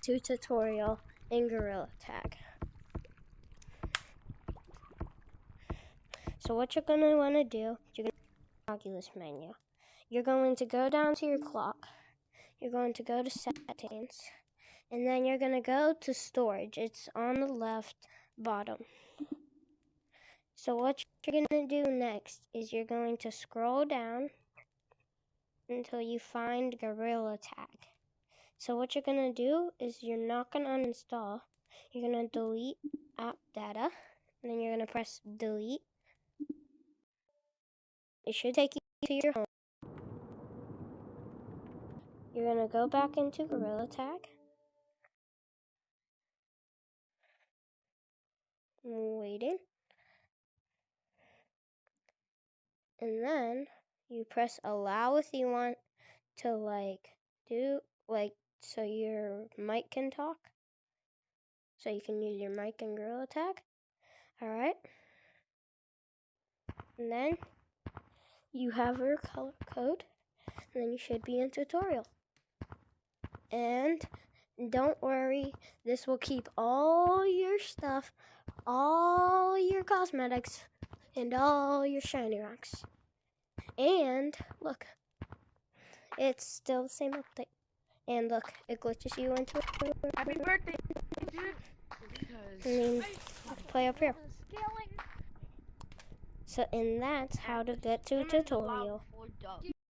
to tutorial in Gorilla Tag. So what you're going to want to do, you're going to Oculus menu. You're going to go down to your clock. You're going to go to settings. And then you're going to go to storage. It's on the left bottom. So what you're going to do next is you're going to scroll down until you find Gorilla Tag. So what you're going to do is you're not going to uninstall. You're going to delete app data. And then you're going to press delete. It should take you to your home. You're going to go back into Gorilla Tag. Waiting. And then you press allow if you want to so your mic can talk. So you can use your mic in Gorilla Tag. Alright. And then you have your color code. And then you should be in tutorial. And don't worry, this will keep all your stuff, all your cosmetics, and all your shiny rocks. And look, it's still the same update. And look, it glitches you into it. Happy birthday, dude! And then play up here. So, and that's how to get to tutorial.